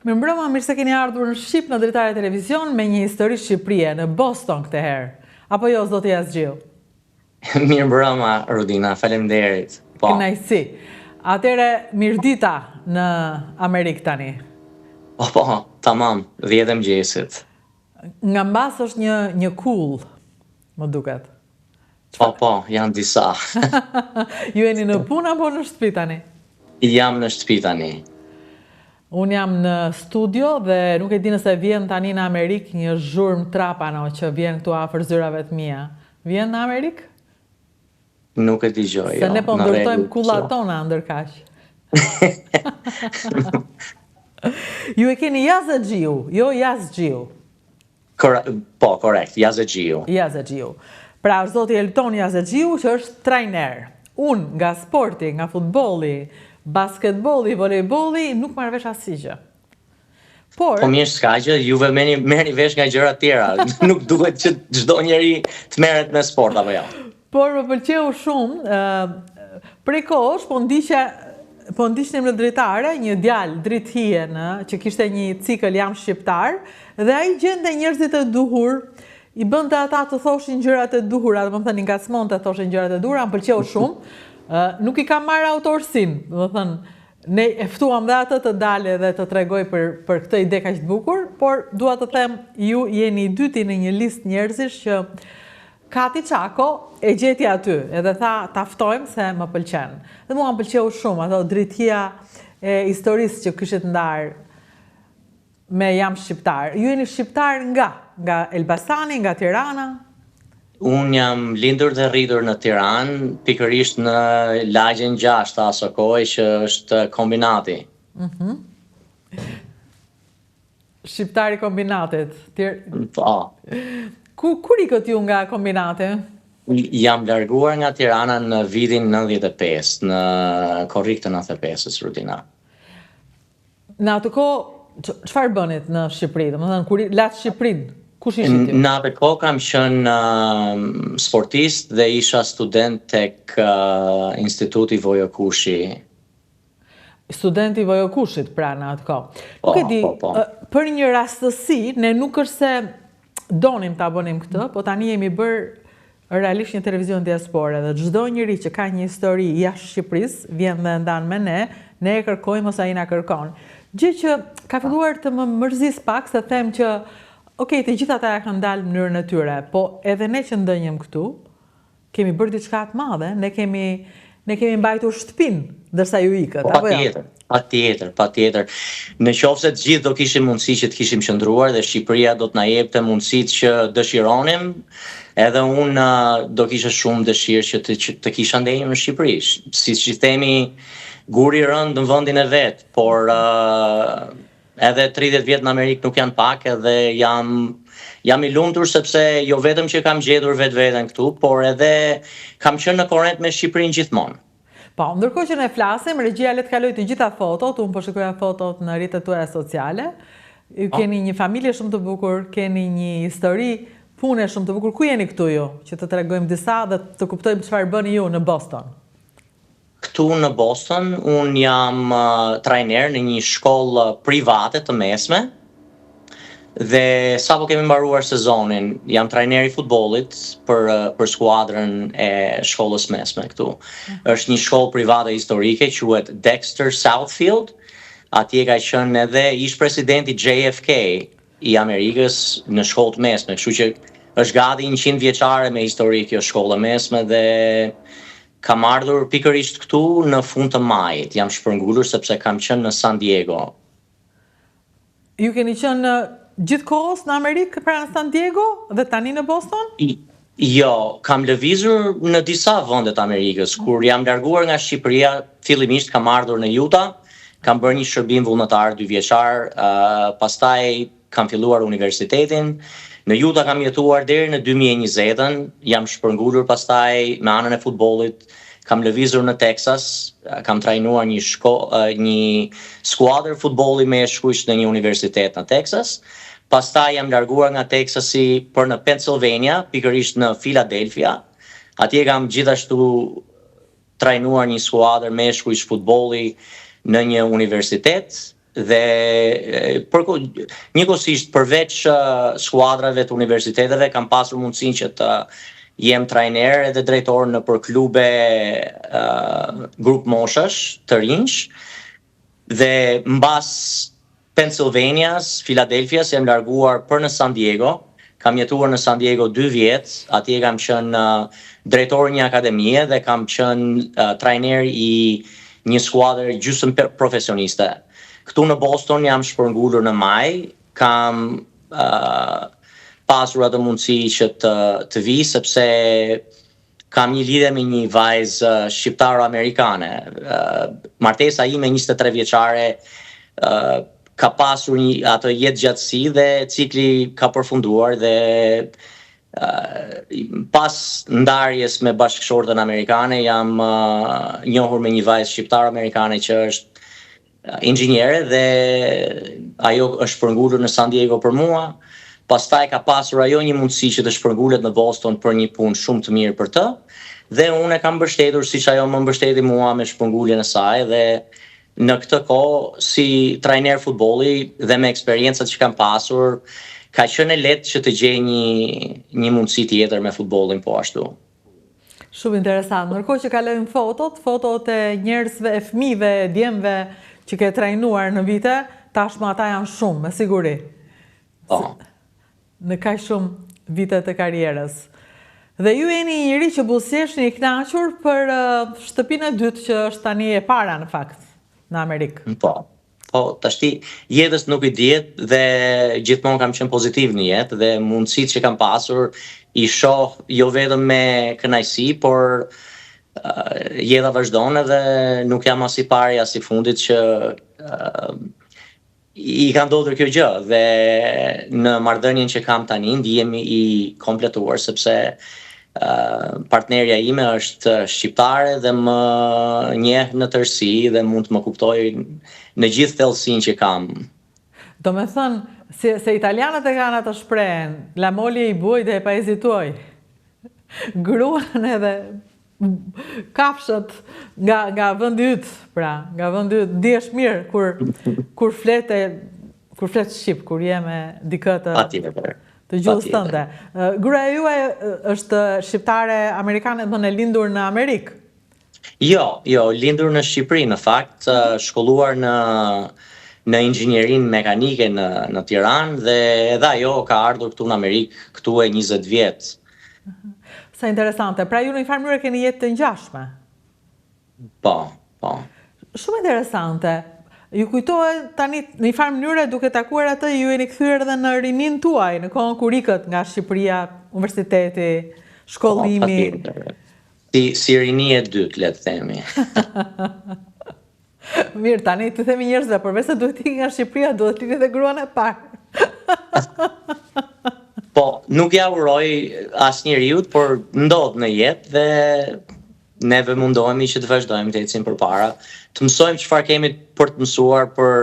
Mirëmbrëma, mirë se keni ardhur në Shqip në Dritare Televizion me një histori Shqipërie në Boston këtë herë. Apo jo, zoti Jasgjiu? Mirëmbrëma, Rudina, faleminderit. Po. Kënaqësi. Atëre mirdita në Amerikë tani. Po, tamam, 10 mëngjesit. Nga mbas është një cool, më duket. Po, janë disa. Ju jeni në punë apo në shtëpi tani? Jam në shtëpi tani. Unë jam në studio dhe nuk e di nëse vjen tani në Amerikë një zhurmë trapano që vjen këtu afër zyrave të mia. Vjen në Amerikë? Nuk e dëgjoj. Se ne po ndërtojmë kullat tona ndërkaq. Ju e keni Jasgjiu, jo Jasgjiu. Po, korrekt, Jasgjiu. Jasgjiu. Pra është zoti Elton Jasgjiu që është trajner. Unë nga sporti, nga futbolli, basketbolli, volejbolli, nuk marrë vesh asgjë. Po mirë s'ka gjë, juve merrni vesh nga gjëra tjera. Nuk duhet që çdo njeri të merret me sport apo jo. Por më pëlqeu shumë, prej kohësh po ndiqnim në Dritare një djalë drithie që kishte një cikël Jam shqiptar dhe ai gjente njerëzit e duhur, i bënte ata të thoshin gjërat e duhura, domethënë i ngacmonte të thoshin gjërat e duhura, më pëlqeu shumë. Nuk i kam marrë autorsinë, domethënë ne e ftuam dhe atë të dalë dhe të tregoj për këtë ide kaq të bukur, por dua të them ju jeni i dyti në një listë njerëzish që Kati Çako e gjeti aty, edhe tha ta ftojmë se më pëlqen. Dhe mua më pëlqeu shumë ato drithia e historisë që kishit ndarë me Jam shqiptar. Ju jeni shqiptar nga Elbasani, nga Tirana? Unë jam lindur dhe rritur në Tiranë, pikërisht në lagjen 6 të Asokoj, që është kombinati. Shqiptari kombinatit. Po. Kur ikët ju nga kombinati? Jam larguar nga Tirana në vitin 95, në korrik të 95-s, Rudina. Në atë kohë, çfarë bënit në Shqipëri? Domethënë kur latë Shqipërinë, kush ishit ju? Në atë kohë kam qenë sportist dhe isha student tek Instituti Vojokushi. Studenti Vojokushit pra në atë kohë. Nuk e di, për një rastësi, ne nuk është se donim ta bënim këtë, po tani jemi bërë realisht një televizion diaspore dhe çdo njeri që ka një histori jashtë Shqipërisë vjen dhe ndan me ne e kërkojmë ose ai na kërkon. Gjë që ka filluar të më mërzis pak se them që okej, të gjitha ata kanë dalë në mënyrën e tyre, po edhe ne që ndënjem këtu kemi bërë diçka të madhe, ne kemi mbajtur shtëpinë ndërsa ju ikët, apo jo? Patjetër. Në qoftë se të gjithë do kishim mundësi që të kishim qëndruar dhe Shqipëria do të na jepte mundësitë që dëshironim, edhe unë do kisha shumë dëshirë që të kisha ndenjur në Shqipëri. Siç i themi, guri i rënd në vendin e vet, por edhe 30 vjet në Amerikë nuk janë pak, edhe jam i lumtur sepse jo vetëm që kam gjetur vetveten këtu, por edhe kam qenë në korrent me Shqipërinë gjithmonë. Po, ndërkohë që ne flasim, regjia le të kaloj të gjitha fotot, unë po shikoja fotot në rrjetet tuaja sociale. Ju keni një familje shumë të bukur, keni një histori pune shumë të bukur. Ku jeni këtu ju? Që të tregojmë disa dhe të kuptojmë çfarë bëni ju në Boston. Këtu në Boston, unë jam trajner në një shkollë private të mesme. Dhe sapo kemi mbaruar sezonin, jam trajner i futbollit për skuadrën e shkollës mesme këtu. Është një shkollë private historike, quhet Dexter Southfield. Atje ka qenë edhe ish presidenti JFK i Amerikës në shkollë të mesme, kështu që është gati 100 vjeçare me histori kjo shkollë mesme dhe kam ardhur pikërisht këtu në fund të majit. Jam shpërngulur sepse kam qenë në San Diego. Ju keni qenë gjithkohës në Amerikë, pra në San Diego dhe tani në Boston? Jo, kam lëvizur në disa vende të Amerikës. Kur jam larguar nga Shqipëria, fillimisht kam ardhur në Utah, kam bërë një shërbim vullnetar 2 vjeçar, pastaj kam filluar universitetin. Në Utah kam jetuar deri në 2020-ën, jam shpërngulur pastaj me anën e futbollit. Kam lëvizur në Texas, kam trajnuar një skuadër futbolli meshkujsh në një universitet në Texas. Pastaj jam larguar nga Texasi për në Pennsylvania, pikërisht në Philadelphia. Atje kam gjithashtu trajnuar një skuadër meshkujsh futbolli në një universitet. Dhe njëkohësisht përveç skuadrave të universiteteve kam pasur mundësinë që të jem trajner edhe drejtor në për klube grup moshash të rinj dhe mbas Pennsylvanias, Philadelphias jam larguar për në San Diego. Kam jetuar në San Diego 2 vjet, atje kam qenë drejtor një akademie dhe kam qenë trajner i një skuadre gjysmë profesioniste. Këtu në Boston jam shpërngulur në maj, kam pasur atë mundësi që të vi, sepse kam një lidhje me një vajzë shqiptaro-amerikane. Martesa ime 23 vjeçare ka pasur atë jetë gjatësi dhe cikli ka përfunduar dhe pas ndarjes me bashkëshortën amerikane jam njohur me një vajzë shqiptaro-amerikane që është inxhiniere dhe ajo është shpërngulur në San Diego për mua. Pastaj ka pasur ajo një mundësi që të shpërngulet në Boston për një punë shumë të mirë për të dhe unë e kam mbështetur siç ajo më mbështeti mua me shpërnguljen e saj dhe në këtë kohë si trajner futbolli dhe me eksperjencat që kam pasur ka qenë lehtë që të gjej një mundësi tjetër me futbollin po ashtu. Shumë interesant. Ndërkohë që kalojmë fotot e njerëzve, e fëmijëve, e djemve që ke trajnuar në vite, tashmë ata janë shumë, me siguri. Në kaq shumë vite të karrierës. Dhe ju jeni një njeri që buzëqeshni i kënaqur për shtëpinë e dytë që është tani e para në fakt në Amerikë. Po, tashti jetës nuk i dihet dhe gjithmonë kam qenë pozitiv në jetë dhe mundësitë që kam pasur i shoh jo vetëm me kënaqësi, por jeta vazhdon edhe nuk jam as i pari as i fundit që i ka ndodhur kjo gjë dhe në marrëdhënien që kam tani ndihemi i kompletuar sepse partnerja ime është shqiptare dhe më njeh në tërësi dhe mund të më kuptojë në gjithë thellësinë që kam. Do me thënë, se italianët e kanë atë shprehen, la moglie i buoi dhe e paesi tuoi. Gruan edhe kafshët nga vendi yt, pra, nga vendi yt, ndihesh mirë kur flet shqip, kur je me dikë të gjuhës tënde. Gruaja juaj është shqiptare amerikane, do në lindur në Amerikë? Jo, lindur në Shqipëri, në fakt, shkolluar në inxhinierin mekanike në Tiranë dhe edhe ajo ka ardhur këtu në Amerikë, këtu e 20 vjet. Sa interesante. Pra ju në një farë mënyrë keni jetë të ngjashme? Po. Shumë interesante. Ju kujtohet tani në një farë mënyrë duke takuar atë ju jeni kthyer edhe në rinin tuaj, në kohën kur ikët nga Shqipëria, universiteti, shkollimi. Si rini e dytë, le të themi. Mirë, tani të themi njerëzve, përveç se duhet ikë nga Shqipëria, duhet të lini dhe gruan e parë. Po, nuk ja uroj asnjëriut, por ndodh në jetë dhe neve mundohemi që të vazhdojmë të ecim përpara, të mësojmë çfarë kemi për të mësuar, për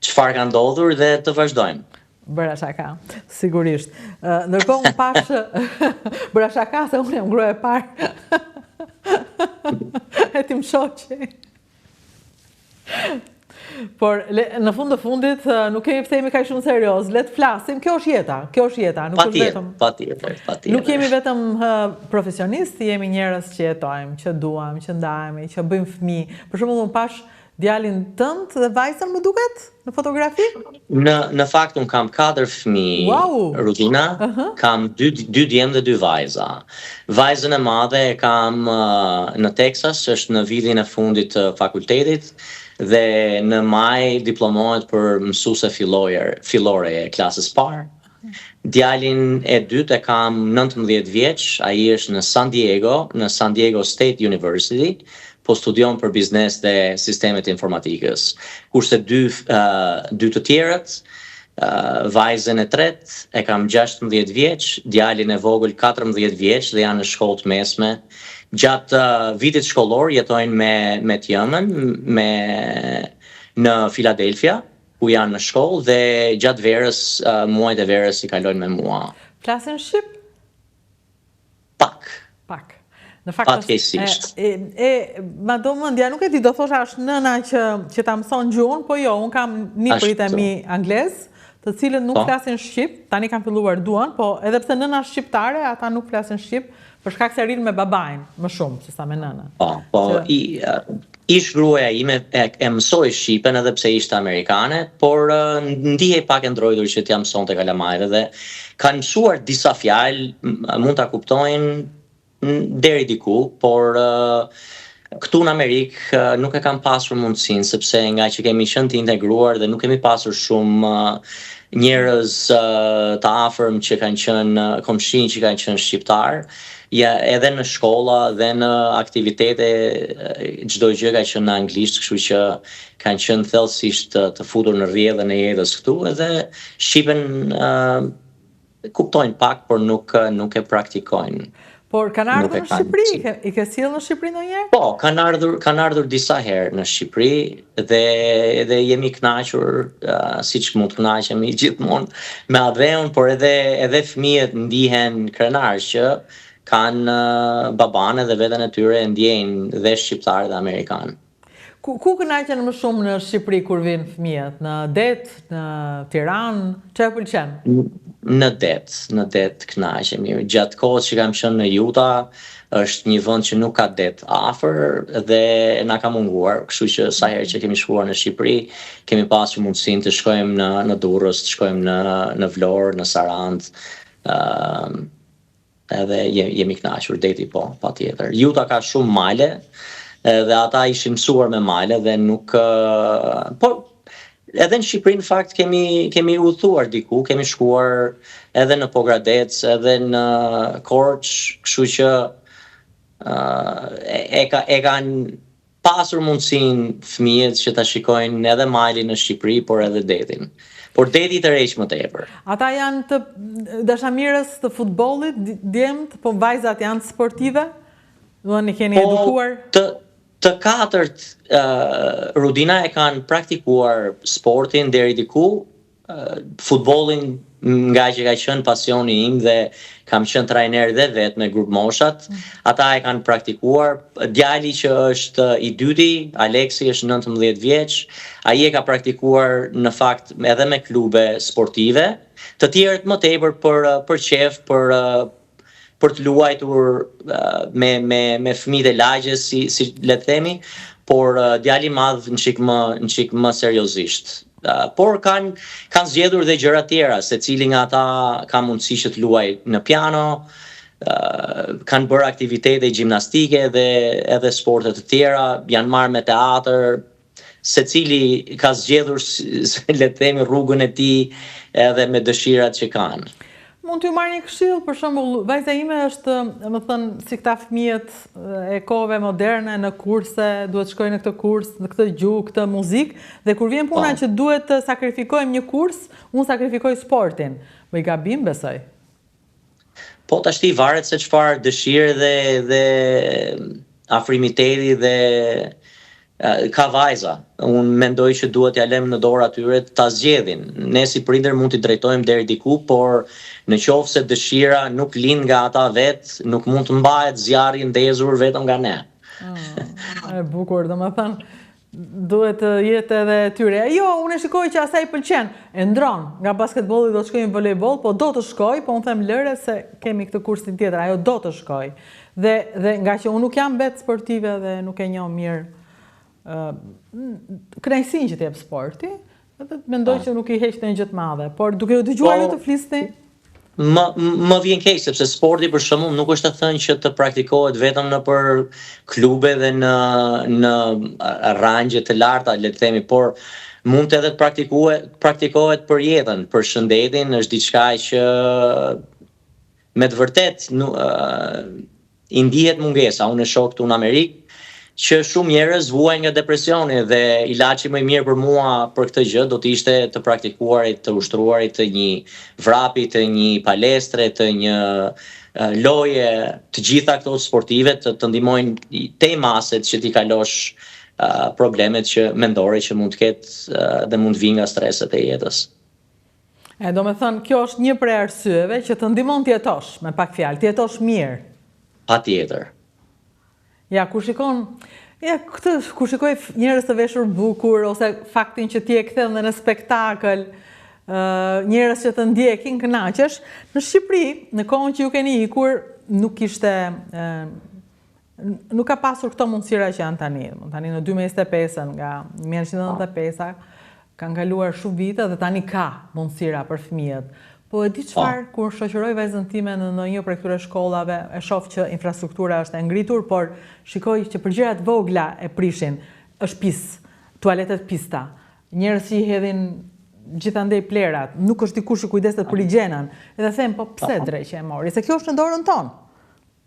çfarë ka ndodhur dhe të vazhdojmë. Bëra shaka, sigurisht. Ndërkohë unë pash, bëra shaka se unë jam gruaja e parë. E tim shoqi. Por në fund të fundit nuk kemi të themi kaq shumë serioz, le të flasim, kjo është jeta, nuk është vetëm. Patjetër. Nuk jemi vetëm profesionistë, jemi njerëz që jetojmë, që duam, që ndahemi, që bëjmë fëmijë. Për shembull, unë pash djalin tënd dhe vajzën më duket në fotografi? Në fakt unë kam 4 fëmijë, Rutina, kam 2 djem dhe 2 vajza. Vajzën e madhe e kam në Texas, është në vitin e fundit të fakultetit dhe në maj diplomohet për mësuese fillore e klasës parë. Djalin e dytë e kam 19 vjeç, ai është në San Diego State University, po studion për biznes dhe sistemet informatikës. Kurse dy të tjerët, vajzën e tretë e kam 16 vjeç, djalin e vogël 14 vjeç dhe janë në shkollë të mesme. Gjatë vitit shkollor jetojnë me tjëmën në Philadelphia, ku janë në shkollë dhe gjatë verës, muajt e verës i kalojnë me mua. Flasin shqip? Pak. Në fakt, Fatkeqësisht. ma do mendja, nuk e di, do thosha është nëna që ta mëson gjuhën, po jo, unë kam një prit e mi anglez, të cilët nuk flasin shqip, tani kam filluar duan, po edhe pse nëna është shqiptare, ata nuk flasin shqip, për shkak se rrinë me babajn, më shumë, se sa me nëna. Po, ish gruaja ime e mësoi shqipen edhe pse ishte amerikane, por ndihej pak e ndrojtur që t'ja mësonte kalamajve dhe kanë mësuar disa fjalë, mund ta kuptojnë deri diku, por këtu në Amerikë nuk e kam pasur mundësinë, sepse nga që kemi qenë të integruar dhe nuk kemi pasur shumë njerëz të afërm që kanë qenë komshin që kanë qenë shqiptar, edhe në shkolla dhe në aktivitete çdo gjë ka qenë në anglisht, kështu që kanë qenë thellësisht të futur në rrjedhën e jetës këtu, edhe shqipen kuptojnë pak, por nuk e praktikojnë. Por kanë ardhur në Shqipëri? I ke sjellë në Shqipëri ndonjëherë? Po, kanë ardhur disa herë në Shqipëri dhe jemi kënaqur, siç mund të kënaqemi gjithmonë me Adheun, por edhe fëmijët ndihen krenar që kanë babane dhe veten e tyre ndjejnë dhe shqiptar dhe amerikan. Ku kënaqen më shumë në Shqipëri kur vinë fëmijët? Në det, në Tiranë, çfarë pëlqen? Në det kënaqemi. Gjatë kohës që kam qenë në Utah, është një vend që nuk ka det afër dhe na ka munguar, kështu që sa herë që kemi shkuar në Shqipëri, kemi pasur mundësinë të shkojmë në Durrës, të shkojmë në Vlorë, në Sarandë, edhe jemi kënaqur, deti po, patjetër. Utah ka shumë male, dhe ata ishin mësuar me male dhe nuk po edhe në Shqipëri në fakt kemi udhëtuar diku, kemi shkuar edhe në Pogradec, edhe në Korçë, kështu që e kanë pasur mundësinë fëmijët që ta shikojnë edhe malin në Shqipëri, por edhe detin. Por deti të rreq më tepër. Ata janë të dashamirës të futbollit, djemt, po vajzat janë sportive? Duan i keni edukuar? Të katërt Rudina e kanë praktikuar sportin deri diku, futbollin nga që ka qenë pasioni im dhe kam qenë trajner dhe vetë me grup moshat, ata e kanë praktikuar. Djali që është i dyti, Aleksi është 19 vjeç, ai e ka praktikuar në fakt edhe me klube sportive, të tjerët më tepër për qef, për të luajtur me fëmijët e lagjes, si le të themi, por djali madh në çik më seriozisht. Por kanë zgjedhur dhe gjëra tjera, secili nga ata ka mundësi që të luajë në piano, kanë bërë aktivitete gjimnastike dhe edhe sporte të tjera, janë marrë me teatr, secili ka zgjedhur, le të themi, rrugën e tij edhe me dëshirat që kanë. Mund t'ju marrë një këshill, për shembull, vajza ime është, më thënë, si këta fëmijët e kohëve moderne në kurse, duhet shkojnë në këtë kurs, në këtë gjuhë, këtë muzikë, dhe kur vjen puna që duhet të sakrifikojmë një kurs, unë sakrifikoj sportin. Më i gabim, besoj. Po, tashti varet se çfarë dëshirë dhe afrimiteti dhe ka vajza. Unë mendoj që duhet ja lëmë në dorë atyre ta zgjedhin. Ne si prindër mund t'i drejtojmë deri diku, por në qoftë se dëshira nuk lind nga ata vetë, nuk mund të mbahet zjarri i ndezur vetëm nga ne. E bukur, domethënë, duhet të jetë edhe tyre. Jo, unë e shikoj që asaj pëlqen. E ndron, nga basketbolli do të shkojmë volejboll, po do të shkoj, po unë them lëre se kemi këtë kursin tjetër, ajo do të shkoj. Dhe nga që unë nuk jam bet sportive dhe nuk e njoh mirë kënaqësinë që t'jep sporti, edhe mendoj që nuk i heq në gjë të madhe, por duke u dëgjuar ju të flisni, më vjen keq sepse sporti për shembull nuk është të thënë që të praktikohet vetëm në për klube dhe në rangje të larta, le të themi, por mund të edhe të praktikohet për jetën, për shëndetin, është diçka që me të vërtet i ndihet mungesa. Unë e shoh këtu në Amerikë që shumë njerëz vuajnë nga depresioni dhe ilaçi më i mirë për mua për këtë gjë do të ishte të praktikuarit, të ushtruarit të një vrapi, të një palestre, të një loje, të gjitha këto sportive të ndihmojnë te maset që t'i kalosh problemet që mendore që mund të ketë dhe mund të vinë nga streset e jetës. Do me thënë, kjo është një prej arsyeve që të ndihmon të jetosh, me pak fjalë, të jetosh mirë. Patjetër. Ja, ku shikon, ku shikoj njerëz të veshur bukur, ose faktin që ti e kthen dhe në spektakël, njerëz që të ndjekin, kënaqesh, në Shqipëri, në kohën që ju keni ikur, nuk ka pasur këto mundësira që janë tani. Tani në 2025, nga 1995, kanë kaluar shumë vite dhe tani ka mundësira për fëmijët. Po e di çfarë, kur shoqëroj vajzën time në një prej këtyre shkollave, e shoh që infrastruktura është e ngritur, por shikoj që për gjërat vogla e prishin. Është pistë, tualetet pista, njerëz që i hedhin gjithandej plerat, nuk është dikush që kujdeset për higjienën. Edhe them, po pse dreqe e mori? Se kjo është në dorën tonë.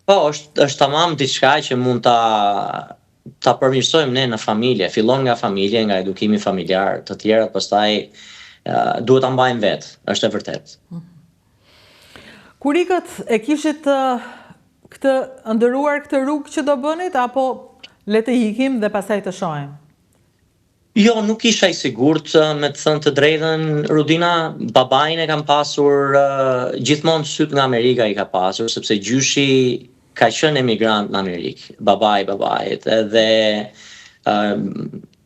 Po, është tamam diçka që mund ta përmirësojmë ne në familje. Fillon nga familje, nga edukimi familjar, të tjerat pastaj duhet ta mbajmë vetë, është e vërtet. Kur ikët e kishit ndëruar këtë rrugë që do bënit, apo le të ikim dhe pastaj të shohim? Jo, nuk isha i sigurt, me të thënë të drejtën, Rudina, babain e kam pasur gjithmonë syt nga Amerika i ka pasur, sepse gjyshi ka qenë emigrant në Amerikë, babait, edhe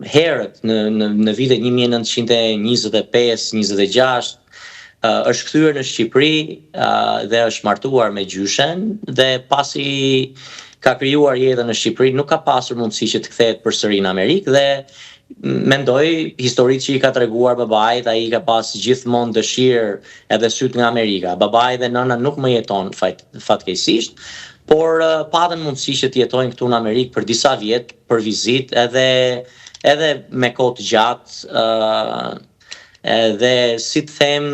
herët në vitet 1925-26 është kthyer në Shqipëri dhe është martuar me gjyshen dhe pasi ka krijuar jetën në Shqipëri nuk ka pasur mundësi që të kthehet përsëri në Amerikë dhe mendoj historitë që i ka treguar babait, ai ka pas gjithmonë dëshirë edhe syt nga Amerika. Babai dhe nëna nuk më jeton fatkeqësisht, por patën mundësi që të jetojnë këtu në Amerikë për disa vjet për vizitë edhe me kohë të gjatë, edhe si të them,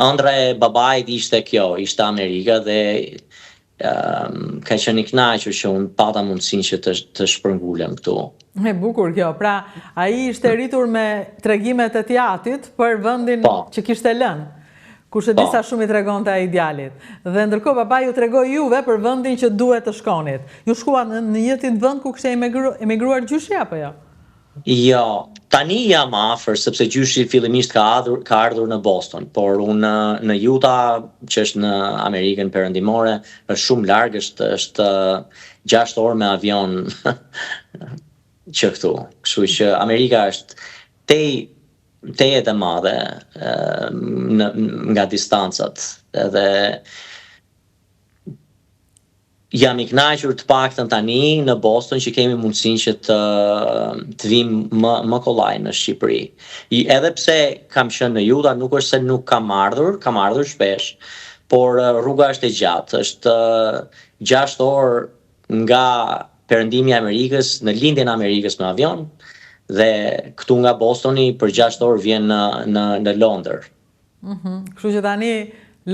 ëndra e babait ishte kjo, ishte Amerika dhe ka qenë i kënaqur që unë pata mundësinë që të shpërngulem këtu. E bukur kjo, pra ai ishte rritur me tregimet e teatrit për vendin që kishte lënë. Kurse disa shumë i tregonte ai djalit. Dhe ndërkohë babai ju tregoi juve për vendin që duhet të shkonit. Ju shkuat në një të vend ku kishte emigruar gjyshi apo jo? Jo, tani jam afër sepse gjyshi fillimisht ka ardhur në Boston, por unë në Utah, që është në Amerikën Perëndimore, është shumë larg, është 6 orë me avion që këtu. Kështu që Amerika është tejet e madhe nga distancat, edhe jam i kënaqur të paktën tani në Boston që kemi mundësinë që të vim më kollaj në Shqipëri. Edhe pse kam qenë në Utah, nuk është se nuk kam ardhur shpesh, por rruga është e gjatë, është 6 orë nga perëndimi i Amerikës në lindjen e Amerikës me avion dhe këtu nga Bostoni për 6 orë vjen në Londër. Kështu që tani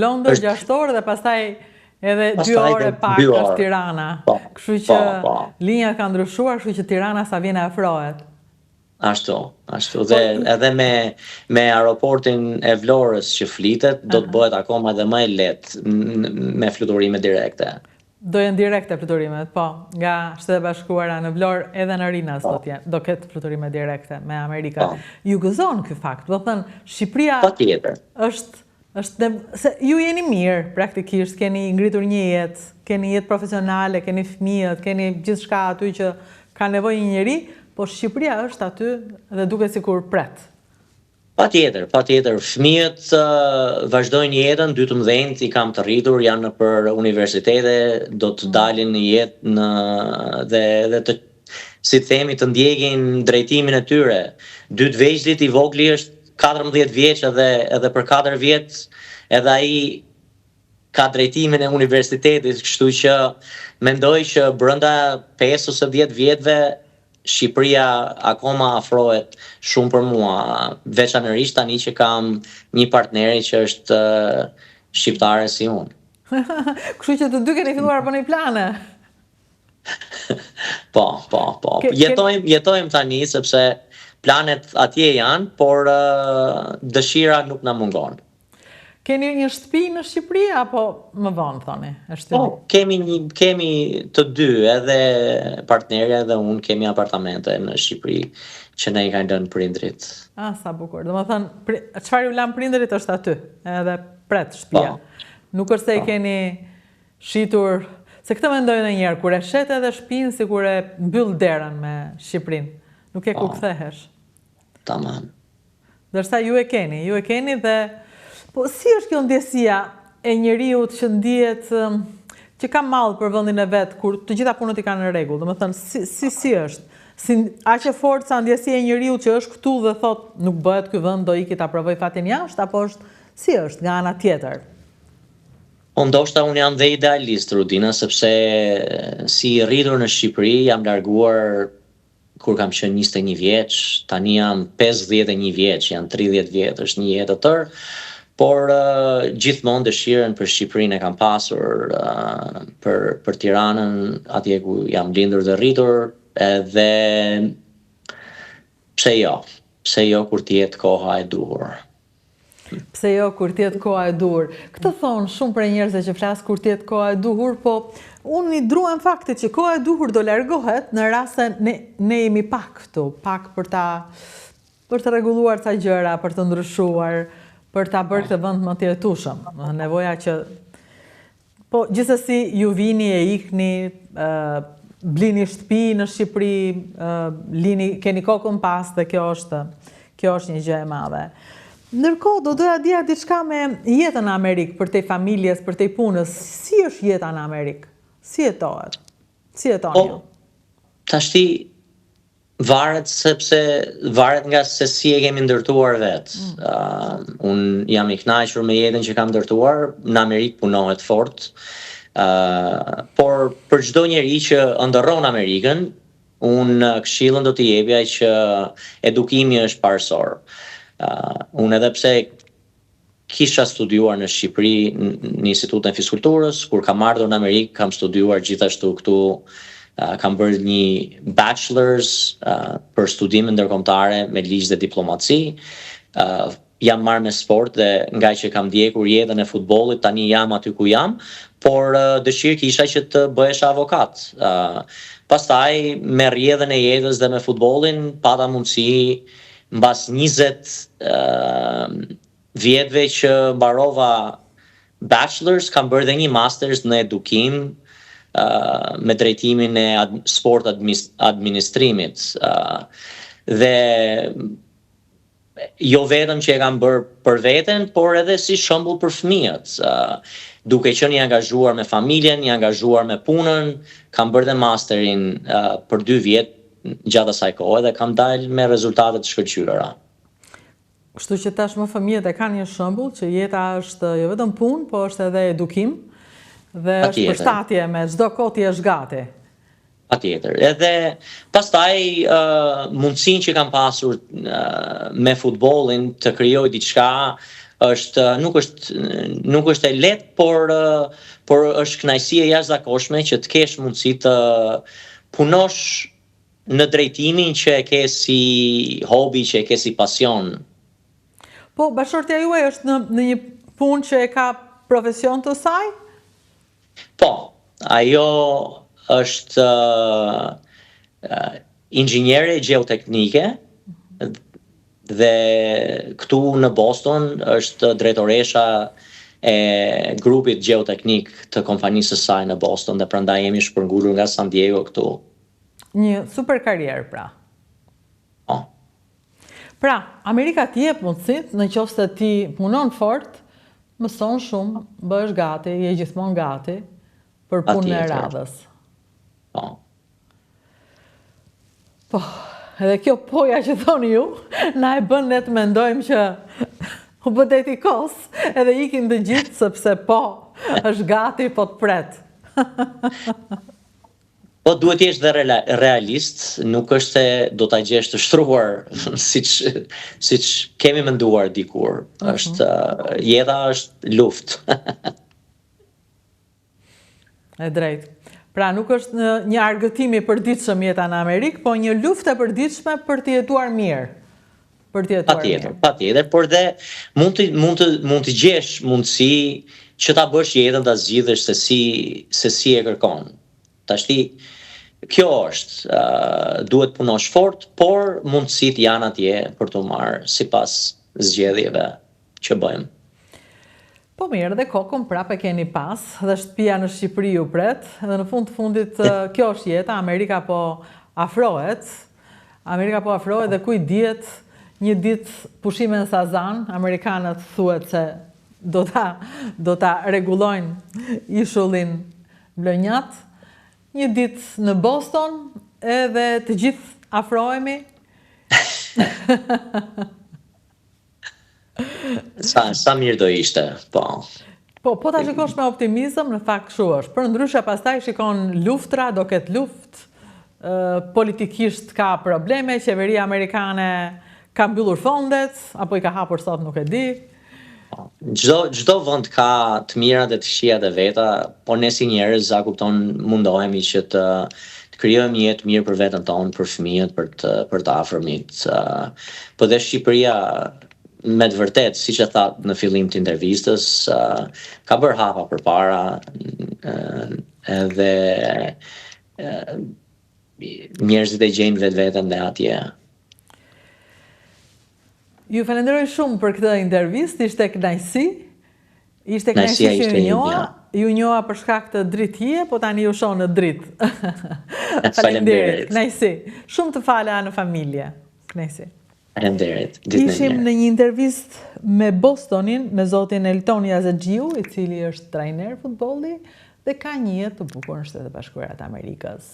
Londër 6 orë dhe pastaj edhe 2 orë pak është Tirana. Kështu që linja ka ndryshuar, kështu që Tirana sa vjen e afrohet. Ashtu. Dhe edhe me aeroportin e Vlorës që flitet, do të bëhet akoma edhe më e lehtë me fluturime direkte. Do jenë direkte fluturimet, po. Nga Shtetet Bashkuara në Vlorë edhe në Rinas do ketë fluturime direkte me Amerika. Ju gëzon ky fakt, do thënë Shqipëria se ju jeni mirë praktikisht, keni ngritur një jetë, keni jetë profesionale, keni fëmijët, keni gjithçka aty që ka nevojë një njeri, po Shqipëria është aty dhe duket sikur pret. Patjetër. Fëmijët vazhdojnë jetën, 12 i kam të rritur, janë për universitete, do të dalin në jetë dhe të, si të themi, të ndjekin drejtimin e tyre. 2 veçlit i vogli është 14 vjeç edhe për 4 vjet edhe ai ka drejtimin e universitetit, kështu që mendoj që brenda 5 ose 10 vjetëve Shqipëria akoma afrohet shumë për mua, veçanërisht tani që kam një partneri që është shqiptare si unë. Kështu që të dy keni filluar bëni plane. Po. Jetojmë tani sepse planet atje janë, por dëshira nuk na mungon. Keni një shtëpi në Shqipëri apo më vonë thoni? Po, kemi të dy, edhe partnerja edhe unë kemi apartamente në Shqipëri që ne i kanë dhënë prindrit. Sa bukur. Domethënë, çfarë ju lan prindrit është aty, edhe pret shtëpia. Nuk është se i keni shitur Se këtë mendoj ndonjëherë, kur e shet edhe shtëpinë si kur e mbyll derën me Shqipërinë. Nuk e ku kthehesh. Tamam. Dërsa ju e keni dhe po si është kjo ndjesia e njeriut që ndihet që ka mall për vendin e vet kur të gjitha punët i kanë në rregull. Domethënë si është? Aq e fortë sa ndjesia e njeriut që është këtu dhe thot nuk bëhet ky vend, do iki ta provoj fatin jashtë, apo si është nga ana tjetër? Ndoshta unë jam dhe idealist, Rudina, sepse si rritur në Shqipëri jam larguar kur kam qenë 21 vjeç, tani jam 51 vjeç, janë 30 vjet, është një jetë e tërë, por gjithmonë dëshirën për Shqipërinë e kam pasur, për Tiranën, atje ku jam lindur dhe rritur, edhe pse jo kur t'jetë koha e duhur. Pse jo kur t'jetë koha e duhur. Këtë thonë shumë për njerëzve që flas kur t'jetë koha e duhur, po unë i druhem faktit që koha e duhur do largohet në rast se ne jemi pak këtu, pak për të rregulluar ca gjëra, për të ndryshuar, për ta bërë këtë vend më të jetueshëm. Nevoja që po gjithsesi ju vini e ikni, blini shtëpi në Shqipëri, keni kokën pas dhe kjo është një gjë e madhe. Ndërkohë, do doja dija diçka me jetën në Amerikë, për te familjes, për te punës. Si është jeta në Amerikë? Si jetohet? Si jeton ju? Tashti varet nga se si e kemi ndërtuar vetë. Unë jam i kënaqur me jetën që kam ndërtuar, në Amerikë punohet fort, por për çdo njeri që ndërron Amerikën, unë këshillën do t'i jepja që edukimi është parësor. Unë edhe pse kisha studiuar në Shqipëri në Institutin e Fiskulturës, kur kam ardhur në Amerikë kam studiuar gjithashtu këtu, kam bërë një bachelor's për studime ndërkombëtare me ligj dhe diplomaci. Jam marrë me sport dhe nga që kam ndjekur jetën e futbollit, tani jam aty ku jam, por dëshirë kisha që të bëhesh avokat. Pastaj me rrjedhën e jetës dhe me futbollin pata mundësi mbas 20 vjetëve që mbarova bachelor's, kam bërë dhe një master's në edukim me drejtimin e sport administrimit. Dhe jo vetëm që e kam bërë për veten, por edhe si shembull për fëmijët. Duke qenë i angazhuar me familjen, i angazhuar me punën, kam bërë dhe masterin për 2 vjet gjatë asaj kohe dhe kam dalë me rezultate të shkëlqyera. Kështu që tashmë fëmijët e kanë një shembull që jeta është jo vetëm punë, po është edhe edukim dhe është përshtatje me çdo kohë ti je gati. Patjetër. Edhe pastaj mundësinë që kam pasur me futbollin të krijoj diçka nuk është e lehtë, por është kënaqësi e jashtëzakonshme që të kesh mundësi të punosh në drejtimin që e ke si hobi, që e ke si pasion. Po, bashkëshortja juaj është në një punë që e ka profesion të saj? Po, ajo është inxhiniere gjeoteknike dhe këtu në Boston është drejtoresha e grupit gjeoteknik të kompanisë së saj në Boston dhe prandaj jemi shpërngulur nga San Diego këtu. Një super karrierë pra. Po. Pra, Amerika ti jep mundësit, në qoftë se ti punon fort, mëson shumë, bëhesh gati, je gjithmonë gati për punën e radhës. Po. Po, edhe kjo poja që thoni ju, na e bën ne të mendojmë që u bëdet i kos, edhe ikin të gjithë sepse po, është gati, po të pret. Po duhet jesh dhe realist, nuk është se do ta gjesh të shtruar siç kemi menduar dikur. Jeta është luftë. E drejtë. Pra nuk është një argëtim i përditshëm jeta në Amerikë, po një luftë e përditshme për të jetuar mirë. Patjetër, por dhe mund të gjesh mundësi që ta bësh jetën ta zgjidhësh se si e kërkon. Tashti, kjo është, duhet punosh fort, por mundësitë janë atje për të marrë sipas zgjedhjeve që bëjmë. Po mirë, dhe kokën prapë e keni pas, dhe shtëpia në Shqipëri ju pret, dhe në fund të fundit kjo është jeta, Amerika po afrohet dhe kuj dihet një ditë pushime në Sazan, Amerikanët thuhet se do ta rregullojnë ishullin mlonjat, një ditë në Boston edhe të gjithë afrohemi. Sa mirë do ishte, po. Po ta shikosh me optimizëm, në fakt kështu është. Për ndryshe pastaj shikon luftra, do ketë luftë, politikisht ka probleme, qeveria amerikane ka mbyllur fondet, apo i ka hapur sot nuk e di. Çdo vend ka të mirat dhe të këqijat e veta, por ne si njerëz kupton mundohemi që të krijojmë jetë mirë për veten tonë, për fëmijët, për të afërmit. Po dhe Shqipëria me të vërtet, siç e thatë në fillim të intervistës, ka bërë hapa përpara, edhe njerëzit e gjejnë vetveten dhe atje. Ju falenderoj shumë për këtë intervistë, ishte kënaqësi. Ishte kënaqësi që ju njoha. Ju njoha për shkak të drithije, po tani ju shoh në dritë. Faleminderit. Kënaqësi. Shumë të fala në familje. Kënaqësi. Ishim në një intervistë me Bostonin, me zotin Elton Yazexhiu, i cili është trajner futbolli dhe ka një jetë të bukur në Shtetet e Bashkuara të Amerikës.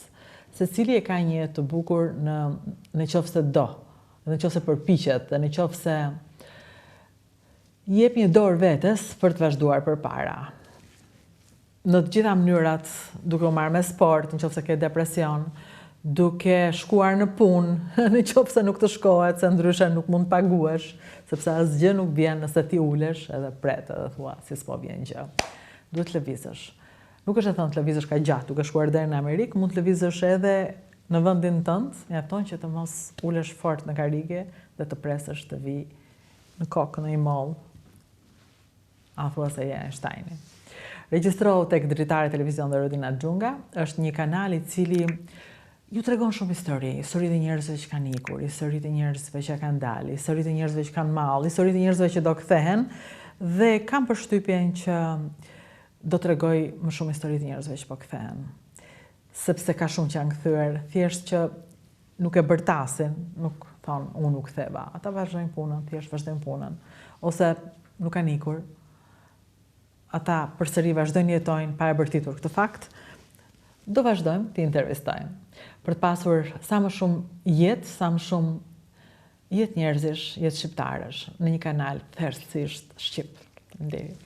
Secili e ka një jetë të bukur në qoftë se do, në qoftë se përpiqet, dhe në qoftë se jep një dorë vetes për të vazhduar përpara. Në të gjitha mënyrat, duke u marrë me sport, në qoftë se ke depresion, duke shkuar në punë, në qoftë se nuk të shkohet, se ndryshe nuk mund të paguash, sepse asgjë nuk vjen nëse ti ulesh edhe pret edhe thua si s'po vjen gjë. Duhet të lëvizësh. Nuk është e thënë të lëvizësh ka gjatë, duke shkuar deri në Amerikë, mund të lëvizësh edhe në vendin tënd, mjafton që të mos ulesh fort në karrige dhe të presësh të vi në kokë në një moll. A thua se je Einsteini. Regjistrohu tek Dritare Televizion dhe Rodina Xhunga, është një kanal i cili ju tregon shumë histori të njerëzve që kanë ikur, histori të njerëzve që kanë dalë, histori të njerëzve që kanë mall, histori të njerëzve që do kthehen, dhe kam përshtypjen që do t'rregoj më shumë histori të njerëzve që po kthehen. Sepse ka shumë që janë kthyer, thjesht që nuk e bërtasin, nuk thonë unë nuk ktheva. Ata vazhdojnë punën, thjesht vazhdojnë punën, ose nuk kanë ikur. Ata përsëri vazhdojnë jetojnë pa e bërtitur këtë fakt. Do vazhdojmë të intervistojmë për të pasur sa më shumë jetë, sa më shumë jetë njerëzish, jetë shqiptarësh, në një kanal thjeshtësisht shqip. Faleminderit.